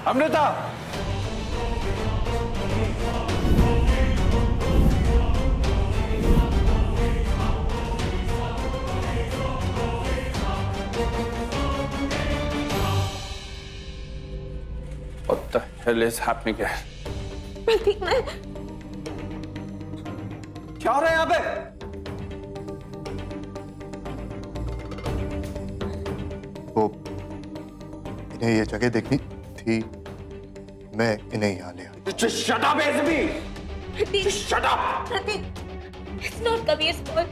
Amrita, What the hell is happening here? प्रतीक, मैं क्या हो रहा है यहाँ पे? वो इन्हें ये जगह देखनी थी, मैं इन्हें यहाँ ले आया। Just shut up, ACP! Prateek, Shut up! Prateek, it's not कबीर's fault.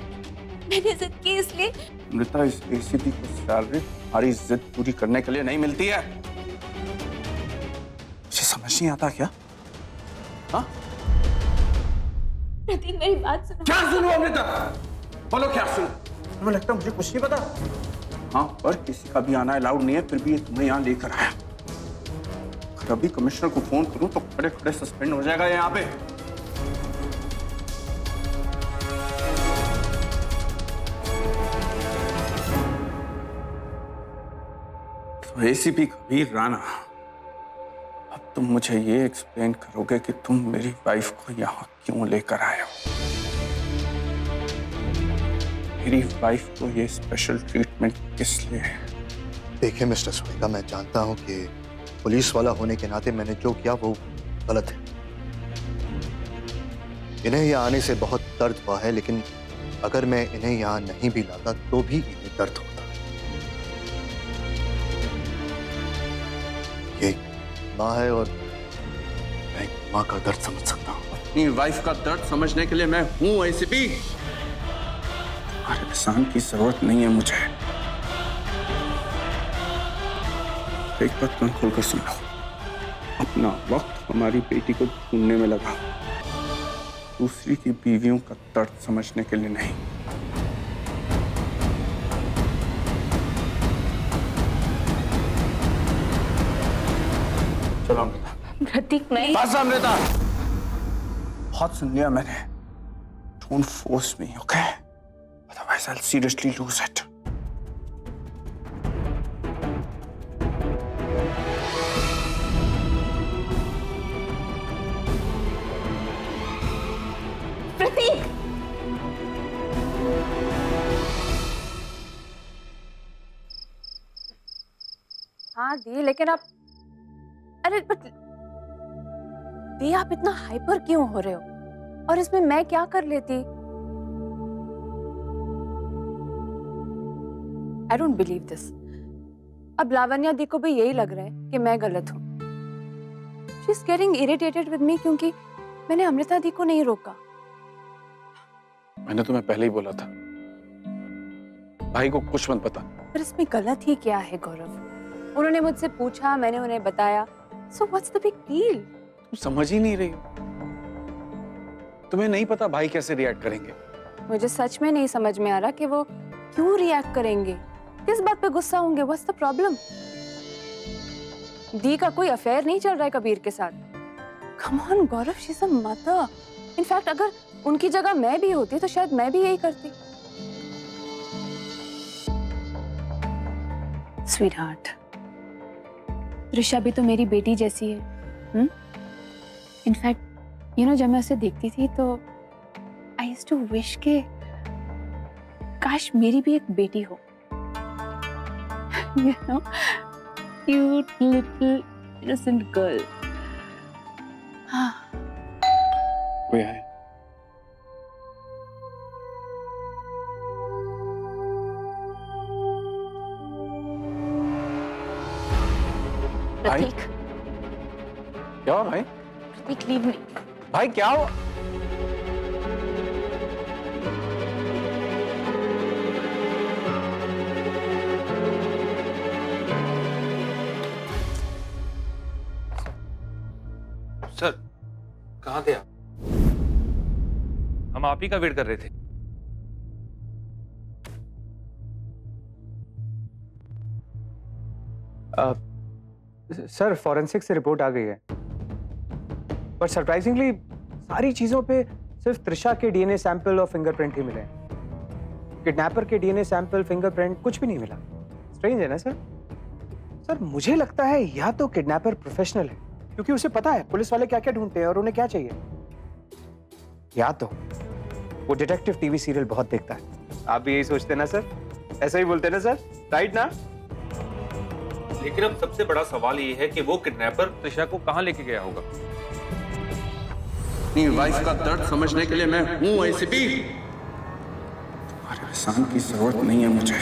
मैंने जिद की इसलिए। अमृता, इस ACP की सैलरी हमारी जिद पूरी करने के लिए नहीं मिलती है। मुझे समझ नहीं आता क्या? हाँ? प्रतीक, मेरी बात सुनो। क्या सुनो अमृता? बोलो क्या सुनो? तुम्हें लगता है मुझे कुछ नहीं पता? हाँ, पर किसी का भी आना अलाउड नहीं है, फिर भी ये तुम्हें यहाँ लेकर आया। अगर अभी कमिश्नर को फोन करूं तो खड़े खड़े सस्पेंड हो जाएगा यहाँ पे। तो ACP कबीर राणा, अब तुम मुझे ये एक्सप्लेन करोगे कि तुम मेरी वाइफ को यहाँ क्यों लेकर आए हो? मेरी वाइफ को ये स्पेशल ट्रीटमेंट किस लिए है? देखिए मिस्टर सुहेगा, मैं जानता हूँ कि पुलिस वाला होने के नाते मैंने जो किया वो गलत है। इन्हें यहाँ आने से बहुत दर्द हुआ है, लेकिन अगर मैं इन्हें यहाँ नहीं भी लाता तो भी इन्हें दर्द होता। ये माँ है और मैं माँ का दर्द समझ सकता हूँ। अपनी वाइफ का दर्द समझने के लिए मैं हूँ ACP। तुम्हारे एहसान की जरूरत नहीं है मुझे। एक बात कान खोलकर सुन लो, अपना वक्त हमारी बेटी को ढूंढने में लगा, दूसरी की बीवियों का दर्द समझने के लिए नहीं। चलो अमृता। प्रतीक, नहीं। बस अमृता, बहुत सुन लिया मैंने। Don't force me, okay? Otherwise I'll seriously lose it. प्रतीक, हाँ दी, लेकिन आप अरे दी, आप इतना हाइपर क्यों हो रहे हो? और इसमें मैं क्या कर लेती? I don't believe this. अब लावण्या दी को भी यही लग रहा है कि मैं गलत हूँ। She is getting irritated with me क्योंकि मैंने अमृता दी को नहीं रोका। मैंने तुम्हें पहले ही बोला था, भाई को कुछ मत बता। पर इसमें गलत ही क्या है गौरव? उन्होंने मुझसे पूछा, मैंने उन्हें बताया। So what's the big deal? तुम समझ ही नहीं रही हो। तुम्हें नहीं पता भाई कैसे रिएक्ट करेंगे। मुझे सच में नहीं समझ में आ रहा कि वो क्यों रिएक्ट करेंगे, किस बात पे गुस्सा होंगे। What's the problem? दी का कोई अफेयर नहीं चल रहा है कबीर के साथ। Come on Gaurav, she is a mother. In fact अगर उनकी जगह मैं भी होती तो शायद मैं भी यही करती। स्वीटहार्ट, ऋषा भी तो मेरी बेटी जैसी है। इनफैक्ट जब मैं उसे देखती थी तो आई यूज्ड टू विश के काश मेरी भी एक बेटी हो। Cute little innocent girl. कोई है? भाई प्रतीक, क्या हुआ भाई? प्रतीक, लीव मी। भाई क्या हुआ? सर, कहाँ थे आप? हम आप ही का वेट कर रहे थे। सर, फॉरेंसिक से रिपोर्ट आ गई है, पर सरप्राइजिंगली सारी चीजों पे सिर्फ त्रिशा के डीएनए सैंपल और फिंगरप्रिंट ही मिले हैं। किडनैपर के डीएनए सैंपल, फिंगरप्रिंट कुछ भी नहीं मिला। स्ट्रेंज है ना सर? सर मुझे लगता है या तो किडनैपर प्रोफेशनल है क्योंकि उसे पता है पुलिस वाले क्या क्या ढूंढते हैं और उन्हें क्या चाहिए, या तो वो डिटेक्टिव टीवी सीरियल बहुत देखता है। आप भी यही सोचते ना सर? ऐसा ही बोलते ना सर? राइट ना? लेकिन अब सबसे बड़ा सवाल ये है कि वो किडनैपर त्रिशा को कहाँ लेके गया होगा। अपनी वाइफ का दर्द समझने के लिए मैं हूं एसीपी। तुम्हारे एहसान की जरूरत नहीं है मुझे।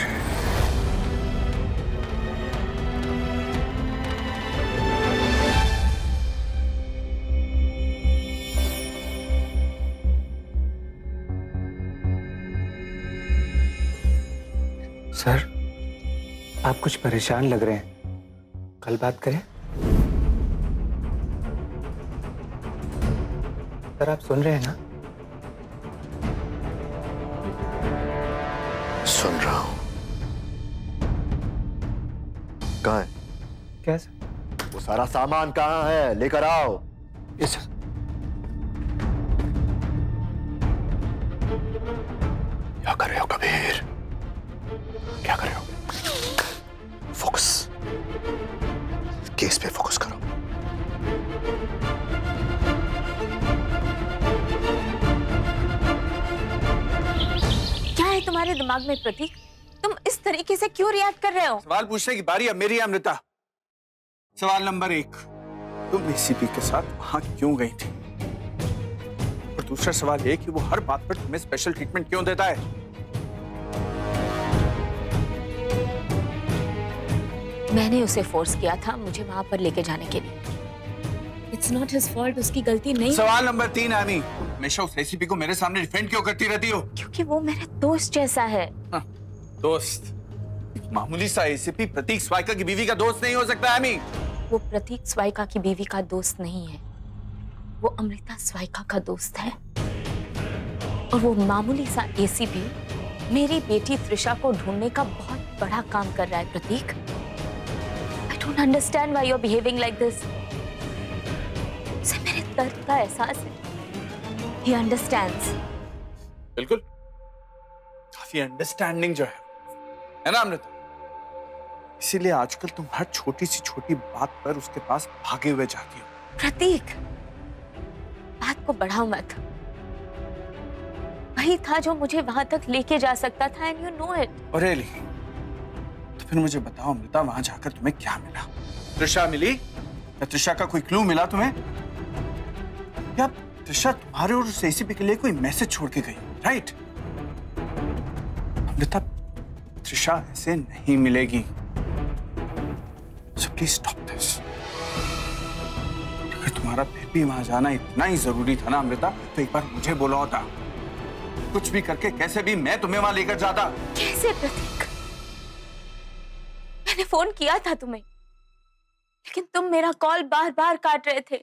सर आप कुछ परेशान लग रहे हैं, कल बात करें? सर आप सुन रहे हैं ना? सुन रहा हूं। कहाँ है? क्या सर? वो सारा सामान कहाँ है? लेकर आओ। Yes sir. क्या कर रहे हो कबीर? क्या कर रहे हो? फोकस, केस पे फोकस करो। क्या है तुम्हारे दिमाग में प्रतीक? तुम इस तरीके से क्यों रिएक्ट कर रहे हो? सवाल पूछने की बारी अब मेरी है अमृता। सवाल नंबर 1, तुम एसीपी के साथ वहां क्यों गई थी? और दूसरा सवाल ये कि वो हर बात पर तुम्हें स्पेशल ट्रीटमेंट क्यों देता है? मैंने उसे फोर्स किया था मुझे वहां पर लेके जाने के लिए। इट्स नॉट हिज फॉल्ट, उसकी गलती नहीं। सवाल नंबर 3 आमी, हमेशा उस एसीपी को मेरे सामने डिफेंड क्यों करती रहती हो? क्योंकि वो मेरे दोस्त जैसा है। हाँ, दोस्त? मामूली सा एसीपी प्रतीक स्वाइका की बीवी का दोस्त नहीं हो सकता आमी। वो प्रतीक स्वाइका की बीवी का दोस्त नहीं है, वो अमृता स्वाइका का दोस्त है। और वो मामूली सा एसीपी मेरी बेटी त्रिशा को ढूंढने का बहुत बड़ा काम कर रहा है प्रतीक। I don't understand why you're behaving like this. उसे मेरे दर्द का एहसास है। He understands. बिल्कुल, काफी अंडरस्टैंडिंग जो है ना अमृता? इसीलिए आजकल तुम हर छोटी सी छोटी बात पर उसके पास भागे हुए जाती हो। प्रतीक, बात को बढ़ाओ मत। वही था जो मुझे वहां तक लेके जा सकता था, एंड यू नो इट। और रियली? तो फिर मुझे बताओ अमृता, वहां जाकर तुम्हें क्या मिला? त्रिशा मिली? या त्रिशा का कोई क्लू मिला तुम्हें? या त्रिशा तुम्हारे और उस एसीपी के लिए कोई मैसेज छोड़ के गई? राइट अमृता, त्रिशा ऐसे नहीं मिलेगी। So please stop this. अगर तुम्हारा फिर भी वहां जाना इतना ही जरूरी था ना अमृता, तो एक बार मुझे बोला होता। कुछ भी करके कैसे भी मैं तुम्हें वहां लेकर जाता। कैसे प्रतीक? मैंने फोन किया था तुम्हें, लेकिन तुम मेरा कॉल बार बार काट रहे थे।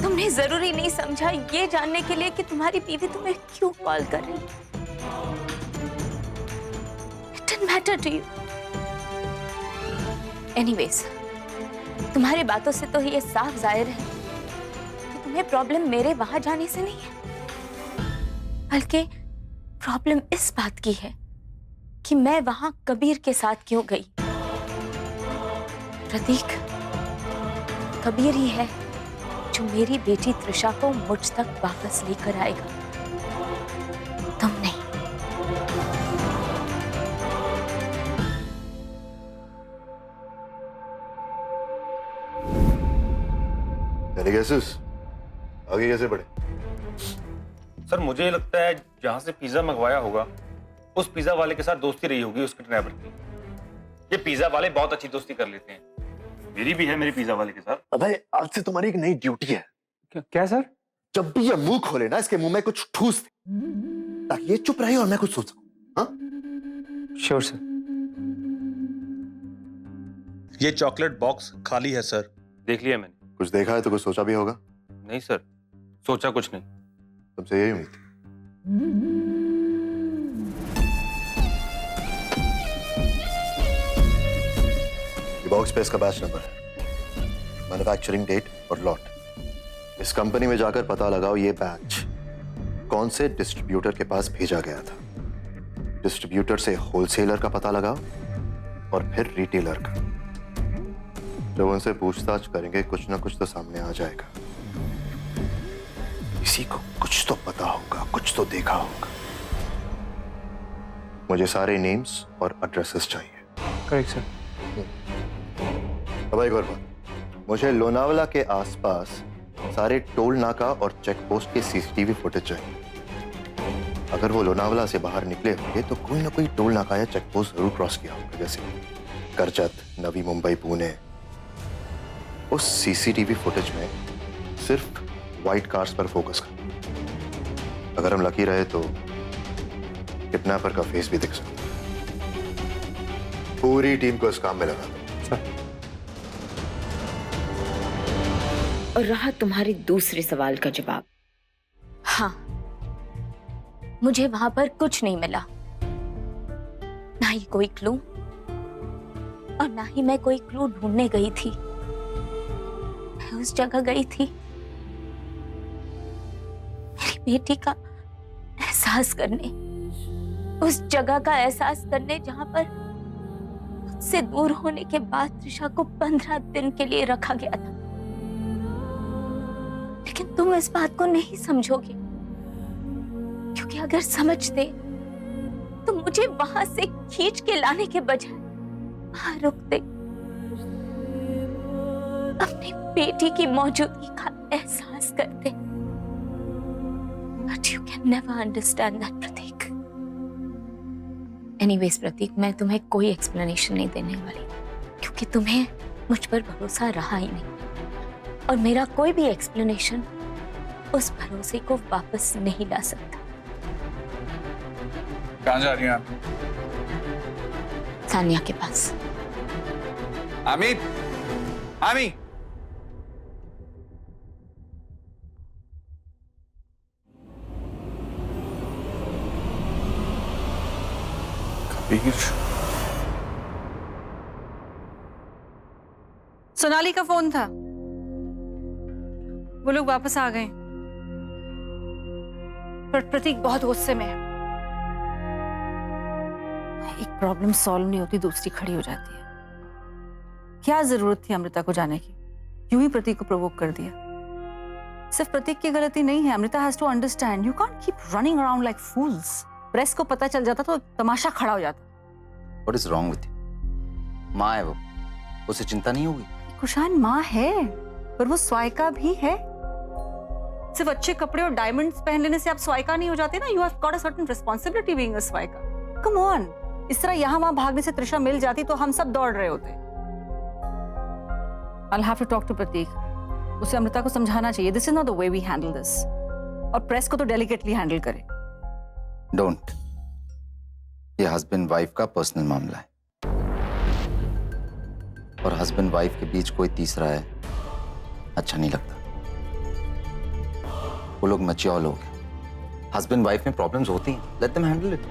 तुमने जरूरी नहीं समझा ये जानने के लिए कि तुम्हारी बीवी तुम्हें क्यों कॉल कर रही है। It didn't matter to you. Anyways, तुम्हारी बातों से तो ये साफ जाहिर है कि तुम्हें प्रॉब्लम मेरे वहां जाने से नहीं है, बल्कि प्रॉब्लम इस बात की है कि मैं वहां कबीर के साथ क्यों गई। प्रतीक, कबीर ही है जो मेरी बेटी त्रिशा को मुझ तक वापस लेकर आएगा, तुम नहीं। आगे कैसे बढ़े? सर मुझे लगता है जहां से पिज्जा मंगवाया होगा उस पिज्जा वाले के साथ दोस्ती रही होगी उसके किडनैपर की। ये पिज्जा वाले बहुत अच्छी दोस्ती कर लेते हैं, मेरी भी है मेरे पिज्जा वाले के साथ। अबे आज से तुम्हारी एक नई ड्यूटी है। क्या सर? जब भी ये मुंह खोले ना, इसके मुंह में कुछ ठूस दे ताकि ये चुप रहे और मैं कुछ सोचूं। हाँ? Sure sir. ये चॉकलेट बॉक्स खाली है सर। देख लिया मैंने। कुछ देखा है तो कुछ सोचा भी होगा। नहीं सर, सोचा कुछ नहीं। तुमसे यही उम्मीद थी। ये बॉक्स पे इसका बैच नंबर है, मैन्युफैक्चरिंग डेट और लॉट। इस कंपनी में जाकर पता लगाओ ये बैच कौन से डिस्ट्रीब्यूटर के पास भेजा गया था। डिस्ट्रीब्यूटर से होलसेलर का पता लगाओ और फिर रिटेलर का। जब उनसे पूछताछ करेंगे कुछ ना कुछ तो सामने आ जाएगा। किसी को कुछ तो पता होगा, कुछ तो देखा होगा। मुझे सारे नेम्स और एड्रेसेस चाहिए। Correct sir. अब एक और बात, मुझे लोनावला के आसपास सारे टोल नाका और चेक पोस्ट के सीसीटीवी फुटेज चाहिए। अगर वो लोनावला से बाहर निकले होंगे तो कोई ना कोई टोल नाका या चेक पोस्ट जरूर क्रॉस किया होगा, जैसे करजत, नवी मुंबई, पुणे। उस सीसीटीवी फुटेज में सिर्फ व्हाइट कार्स पर फोकस कर। अगर हम लकी रहे तो किडनैपर का फेस भी दिख सकता है। पूरी टीम को इस काम में लगा दो। और रहा तुम्हारे दूसरे सवाल का जवाब, हाँ, मुझे वहां पर कुछ नहीं मिला, ना ही कोई क्लू और ना ही मैं कोई क्लू ढूंढने गई थी। मैं उस जगह गई थी मेरी बेटी का एहसास करने, उस जगह का एहसास करने जहां पर मुझसे दूर होने के बाद त्रिशा को 15 दिन के लिए रखा गया था। लेकिन तुम इस बात को नहीं समझोगे, क्योंकि अगर समझते तो मुझे वहां से खींच के लाने के बजाय वहां रुकते, अपनी बेटी की मौजूदगी का एहसास करते। But you can never understand that, Prateek. Anyways, प्रतीक, मैं तुम्हें कोई एक्सप्लेनेशन नहीं देने वाली, क्योंकि तुम्हें मुझ पर भरोसा रहा ही नहीं, और मेरा कोई भी एक्सप्लेनेशन उस भरोसे को वापस नहीं ला सकता। कहाँ जा रही हैं आप? सानिया के पास। आमी, आमी। कबीर, सोनाली का फोन था, वो लोग वापस आ गए, पर प्रतीक बहुत गुस्से में है। एक प्रॉब्लम सॉल्व नहीं होती, दूसरी खड़ी हो जाती है। क्या जरूरत थी अमृता को जाने की? यूं ही प्रतीक को प्रोवोक कर दिया। सिर्फ प्रतीक की गलती नहीं है, Amrita has to understand, you can't keep running around like fools. Press को पता चल जाता तो तमाशा खड़ा हो जाता। What is wrong with you? माँ है वो, उसे चिंता नहीं होगी। कुशान माँ है, पर वो स्वायका भी है। सिर्फ अच्छे कपड़े और डायमंड्स पहन लेने से आप स्वायका नहीं हो जाते ना। You have got a certain responsibility being a Swaika. Come on, इस तरह यहाँ वहां भागने से त्रिशा मिल जाती तो हम सब दौड़ रहे होते। I'll have to talk to प्रतीक। उसे अमृता को समझाना चाहिए, this is not the way we handle this. और प्रेस को तो डेलिकेटली हैंडल करे। डोंट, ये हस्बैंड वाइफ का पर्सनल मामला है, और हस्बैंड वाइफ के बीच कोई तीसरा है अच्छा नहीं लगता। वो लोग मैच्योर लोग हैं, हस्बैंड वाइफ में प्रॉब्लम्स होती हैं, लेट देम हैंडल इट।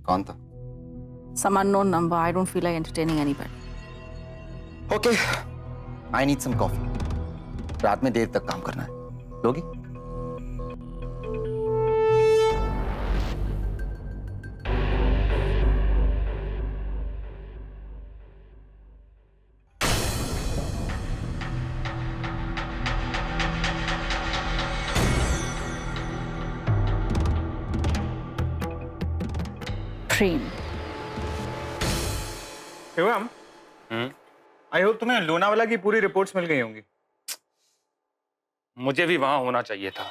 कौन था? Some unknown number. I don't feel like entertaining anybody. Okay, I need some coffee. रात में देर तक काम करना है, लोगी? Dream. शिवम, आई होप तुम्हें लोनावाला की पूरी रिपोर्ट्स मिल गई होंगी। मुझे भी वहां होना चाहिए था।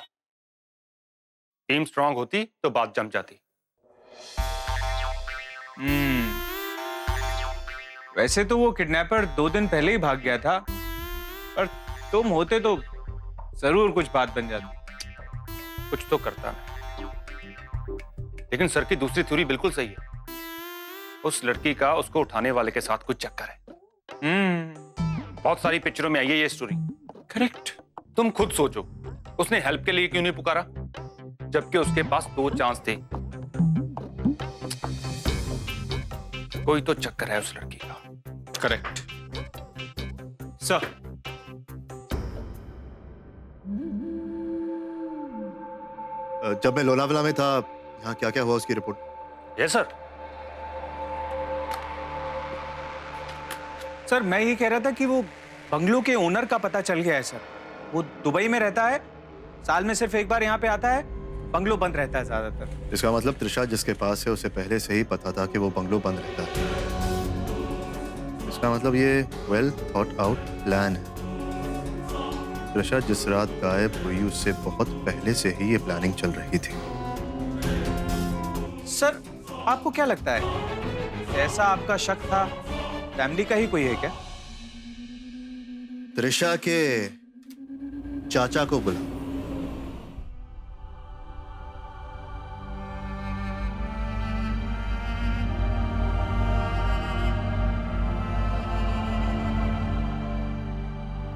टीम स्ट्रांग होती तो बात जम जाती। वैसे तो वो किडनैपर 2 दिन पहले ही भाग गया था, पर तुम होते तो जरूर कुछ बात बन जाती। कुछ तो करता मैं। लेकिन सर की दूसरी थ्योरी बिल्कुल सही है। उस लड़की का उसको उठाने वाले के साथ कुछ चक्कर है। बहुत सारी पिक्चरों में आई है ये स्टोरी। करेक्ट। तुम खुद सोचो, उसने हेल्प के लिए क्यों नहीं पुकारा, जबकि उसके पास 2 चांस थे। कोई तो चक्कर है उस लड़की का। करेक्ट। सर, जब मैं लोनावला में था यहाँ क्या क्या हुआ उसकी रिपोर्ट। Yes sir. सर मैं ये कह रहा था कि वो बंगलो के ओनर का पता चल गया है सर। वो दुबई में रहता है, साल में सिर्फ एक बार यहाँ पे आता है, बंगलो बंद रहता है ज्यादातर। इसका मतलब त्रिशा जिसके पास है उसे पहले से ही पता था कि वो बंगलो बंद रहता है। इसका मतलब ये वेल थॉट आउट प्लान है। त्रिशा जिस रात गायब हुई उससे बहुत पहले से ही ये प्लानिंग चल रही थी। सर आपको क्या लगता है, ऐसा आपका शक था फैमिली का ही कोई है क्या? त्रिशा के चाचा को बुला।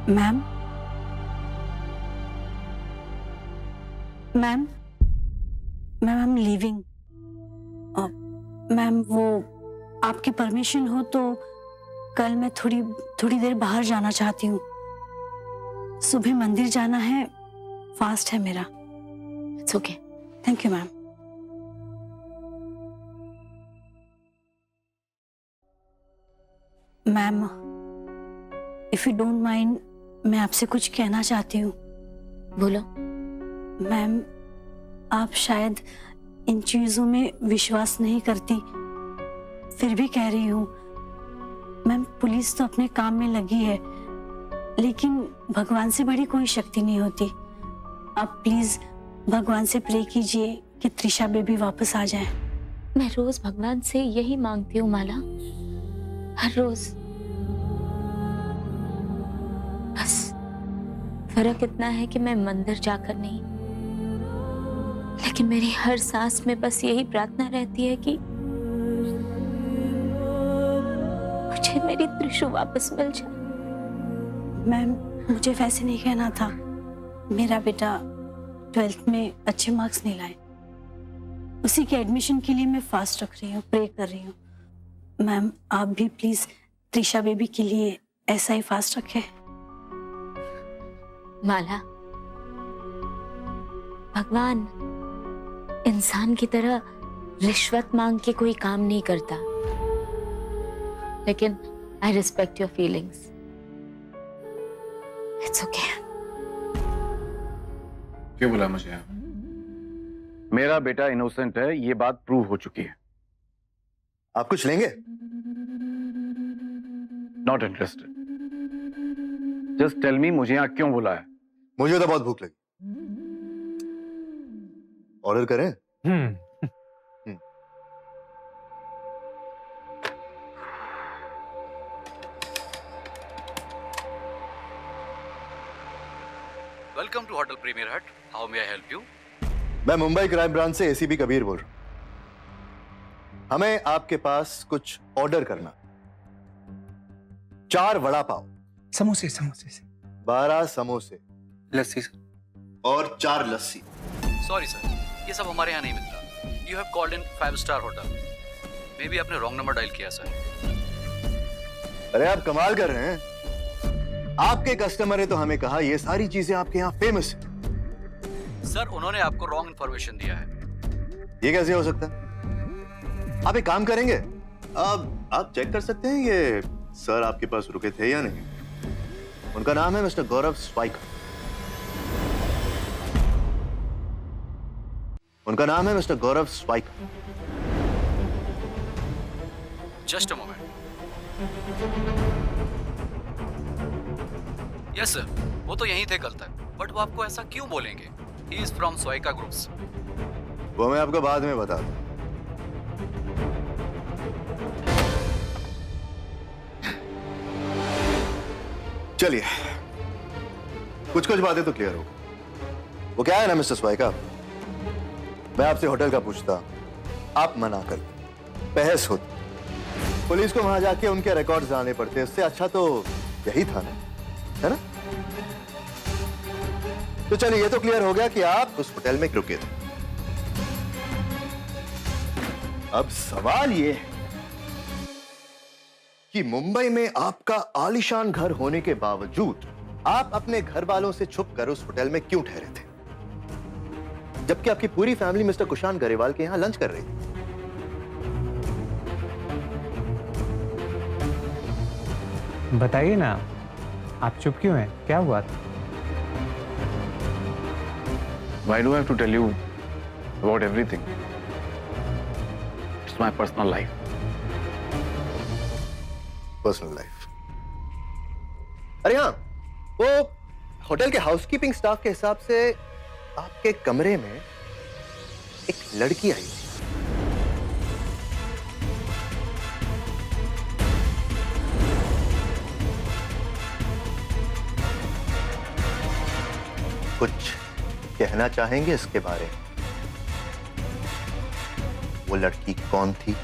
Ma'am, ma'am, ma'am I am leaving. Ma'am वो आपकी परमिशन हो तो कल मैं थोड़ी देर बाहर जाना चाहती हूँ। सुबह मंदिर जाना है, फास्ट है मेरा। It's okay. Thank you ma'am. Ma'am if you don't mind, मैं आपसे कुछ कहना चाहती हूँ। बोलो। मैम आप शायद इन चीजों में विश्वास नहीं करती, फिर भी कह रही हूँ। मैम पुलिस तो अपने काम में लगी है, लेकिन भगवान से बड़ी कोई शक्ति नहीं होती। आप प्लीज भगवान से प्रे कीजिए कि त्रिशा बेबी वापस आ जाए। मैं रोज भगवान से यही मांगती हूँ माला, हर रोज। बस फर्क इतना है कि मैं मंदिर जाकर नहीं, लेकिन मेरी हर सांस में बस यही प्रार्थना रहती है कि मुझे मेरी त्रिशु वापस मिल जाए। मैम मुझे वैसे नहीं कहना था। मेरा बेटा 12th में अच्छे मार्क्स नहीं लाए, उसी के एडमिशन के लिए मैं फास्ट रख रही हूँ, प्रे कर रही हूँ। मैम आप भी प्लीज त्रिशा बेबी के लिए ऐसा ही फास्ट रखें। माला, भगवान इंसान की तरह रिश्वत मांग के कोई काम नहीं करता, लेकिन I respect your feelings. It's okay. क्यों बोला मुझे? मेरा बेटा इनोसेंट है, ये बात प्रूव हो चुकी है। आप कुछ लेंगे? Not interested. Just tell me, मुझे यहाँ क्यों बुलाया? मुझे तो बहुत भूख लगी। ऑर्डर करें? वेलकम टू होटल प्रीमियर हट। How may I help you? मैं मुंबई क्राइम ब्रांच से एसीपी कबीर बोल रहा हूं। हमें आपके पास कुछ ऑर्डर करना। 4 वड़ा पाव, समोसे समोसे से 12 समोसे, लस्सी सर। और 4 लस्सी। सॉरी सर, ये सब हमारे यहाँ नहीं मिलता। You have called in 5 star hotel. May be आपने रॉन्ग नंबर डायल किया सर। अरे आप कमाल कर रहे हैं। आपके कस्टमर ने तो हमें कहा ये सारी चीजें आपके यहाँ फेमस है। सर उन्होंने आपको रॉन्ग इन्फॉर्मेशन दिया है। ये कैसे हो सकता है? आप एक काम करेंगे, आप चेक कर सकते हैं ये सर आपके पास रुके थे या नहीं। उनका नाम है मिस्टर गौरव स्वाइकर। उनका नाम है mister Gaurav Swaikar. Just a moment. Yes sir, वो तो यहीं थे कल तक, बट वो आपको ऐसा क्यों बोलेंगे? He is from Swaika groups. वो मैं आपको बाद में बता दूं। चलिए, कुछ बातें तो क्लियर हो गई। वो क्या है ना मिस्टर स्वाइका, मैं आपसे होटल का पूछता, आप मना करते, बहस होती, पुलिस को वहां जाके उनके रिकॉर्ड्स लाने पड़ते। इससे अच्छा तो यही था ना, है ना? तो चलिए, ये तो क्लियर हो गया कि आप उस होटल में रुके थे। अब सवाल ये है कि मुंबई में आपका आलीशान घर होने के बावजूद आप अपने घर वालों से छुपकर उस होटल में क्यों ठहरे थे? जबकि आपकी पूरी फैमिली मिस्टर कुशान गरेवाल के यहां लंच कर रही थी। बताइए ना, आप चुप क्यों हैं? क्या हुआ था? Why do I have to tell you about everything? It's my personal life. Personal life. अरे हाँ, वो होटल के हाउसकीपिंग स्टाफ के हिसाब से आपके कमरे में एक लड़की आई थी। कुछ कहना चाहेंगे इसके बारे में? वो लड़की कौन थी?